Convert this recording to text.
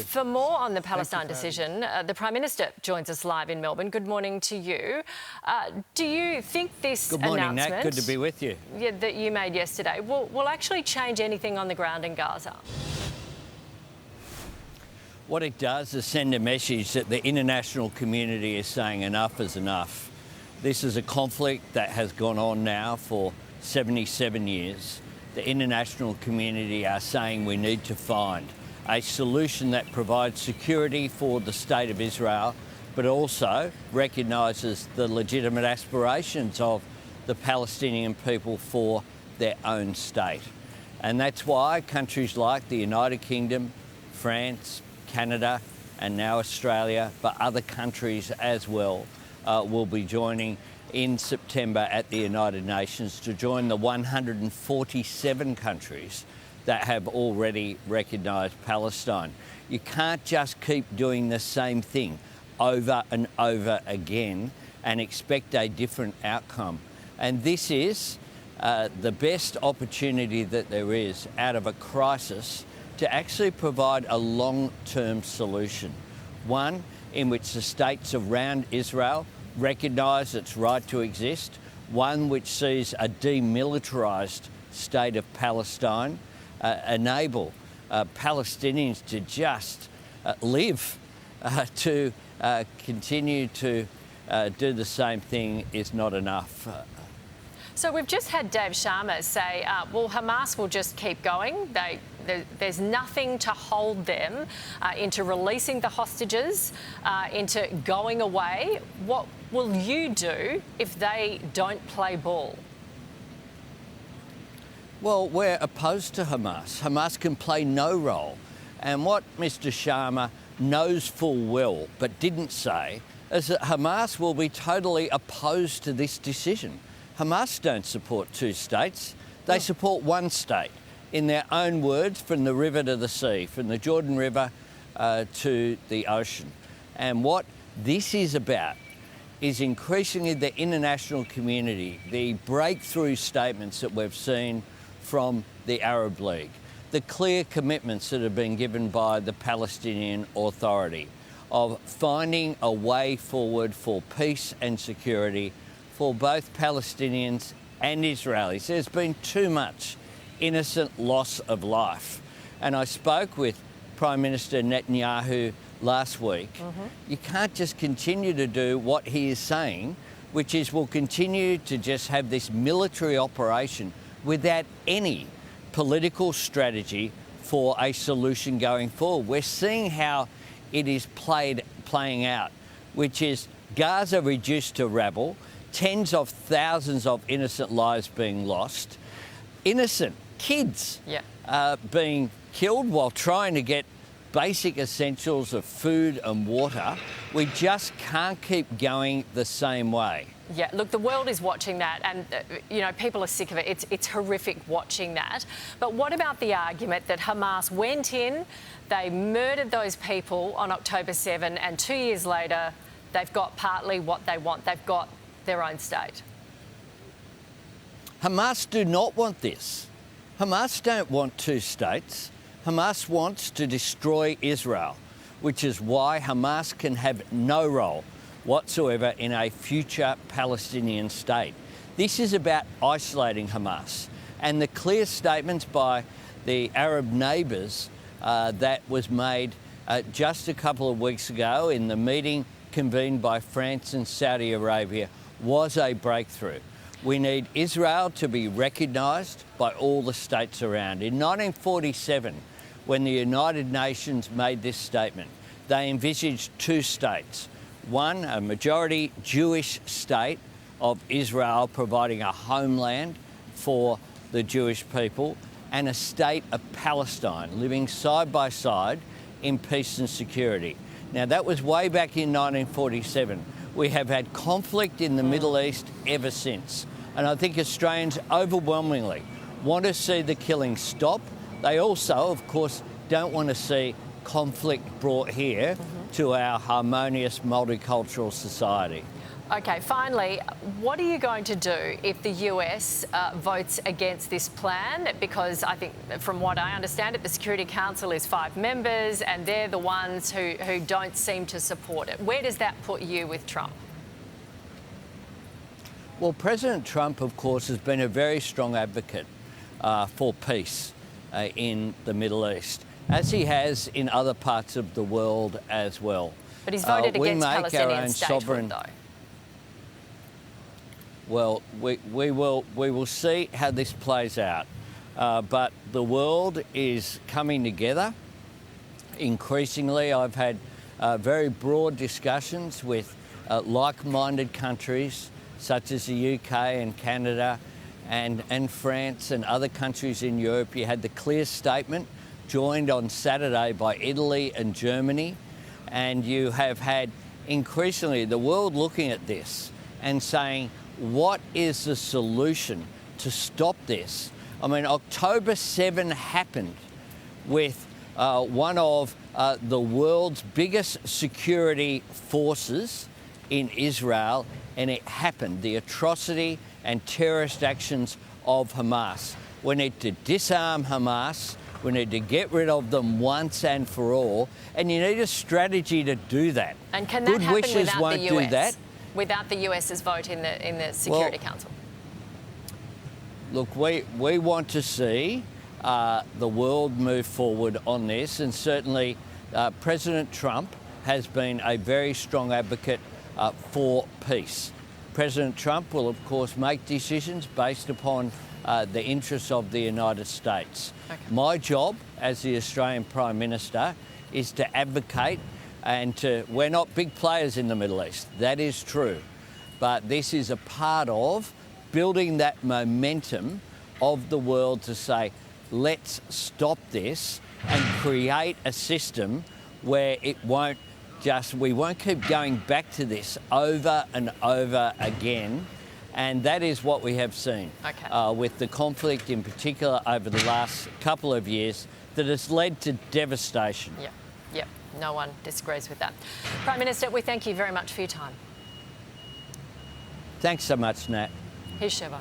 For more on the Palestine decision, the Prime Minister joins us live in Melbourne. Good morning to you. Do you think this Good morning, announcement Nat. Good to be with you. That you made yesterday will actually change anything on the ground in Gaza? What it does is send a message that the international community is saying enough is enough. This is a conflict that has gone on now for 77 years. The international community are saying we need to find a solution that provides security for the State of Israel, but also recognises the legitimate aspirations of the Palestinian people for their own state. And that's why countries like the United Kingdom, France, Canada, and now Australia, but other countries as well, will be joining in September at the United Nations to join the 147 countries that have already recognised Palestine. You can't just keep doing the same thing over and over again and expect a different outcome. And this is the best opportunity that there is out of a crisis to actually provide a long-term solution. One in which the states around Israel recognise its right to exist. One which sees a demilitarised state of Palestine enable Palestinians to just live. To continue to do the same thing is not enough. So we've just had Dave Sharma say, well, Hamas will just keep going. There's nothing to hold them into releasing the hostages, into going away. What will you do if they don't play ball? Well, we're opposed to Hamas. Hamas can play no role. And what Mr Sharma knows full well but didn't say is that Hamas will be totally opposed to this decision. Hamas don't support two states. They support one state. In their own words, from the river to the sea, from the Jordan River to the ocean. And what this is about is increasingly the international community, the breakthrough statements that we've seen from the Arab League, the clear commitments that have been given by the Palestinian Authority of finding a way forward for peace and security for both Palestinians and Israelis. There's been too much innocent loss of life. And I spoke with Prime Minister Netanyahu last week. You can't just continue to do what he is saying, which is we'll continue to just have this military operation without any political strategy for a solution going forward. We're seeing how it is playing out, which is Gaza reduced to rabble, tens of thousands of innocent lives being lost, innocent kids being killed while trying to get basic essentials of food and water. We just can't keep going the same way. Yeah, look, the world is watching that and, you know, people are sick of it. It's horrific watching that. But what about the argument that Hamas went in, they murdered those people on October 7 and 2 years later they've got partly what they want. They've got their own state. Hamas do not want this. Hamas don't want two states. Hamas wants to destroy Israel, which is why Hamas can have no role whatsoever in a future Palestinian state. This is about isolating Hamas. And the clear statements by the Arab neighbours that was made just a couple of weeks ago in the meeting convened by France and Saudi Arabia was a breakthrough. We need Israel to be recognised by all the states around. In 1947, when the United Nations made this statement, they envisaged two states. One, a majority Jewish state of Israel providing a homeland for the Jewish people, and a state of Palestine living side by side in peace and security. Now, that was way back in 1947. We have had conflict in the Middle East ever since. And I think Australians overwhelmingly want to see the killing stop. They also, of course, don't want to see conflict brought here to our harmonious multicultural society. Okay, finally, what are you going to do if the US votes against this plan? Because I think, from what I understand it, the Security Council is 5 members and they're the ones who don't seem to support it. Where does that put you with Trump? Well, President Trump, of course, has been a very strong advocate for peace in the Middle East, as he has in other parts of the world as well. But he's voted against Palestinian statehood, though. Well, we will see how this plays out. But the world is coming together increasingly. I've had very broad discussions with like-minded countries such as the UK and Canada and France and other countries in Europe. You had the clear statement joined on Saturday by Italy and Germany, and you have had increasingly the world looking at this and saying, what is the solution to stop this? I mean, October 7 happened with one of the world's biggest security forces in Israel, and it happened, the atrocity and terrorist actions of Hamas. We need to disarm Hamas. We need to get rid of them once and for all, and you need a strategy to do that. And can that Good happen wishes without won't the US? do that. Without the US's vote in the Security Council? Look, we want to see the world move forward on this, and certainly President Trump has been a very strong advocate for peace. President Trump will, of course, make decisions based upon the interests of the United States. Okay. My job as the Australian Prime Minister is to advocate, and we're not big players in the Middle East, that is true, but this is a part of building that momentum of the world to say, let's stop this and create a system where we won't keep going back to this over and over again. And that is what we have seen with the conflict in particular over the last couple of years that has led to devastation. Yep, no one disagrees with that. Prime Minister, we thank you very much for your time. Thanks so much, Nat. Here's Sheva.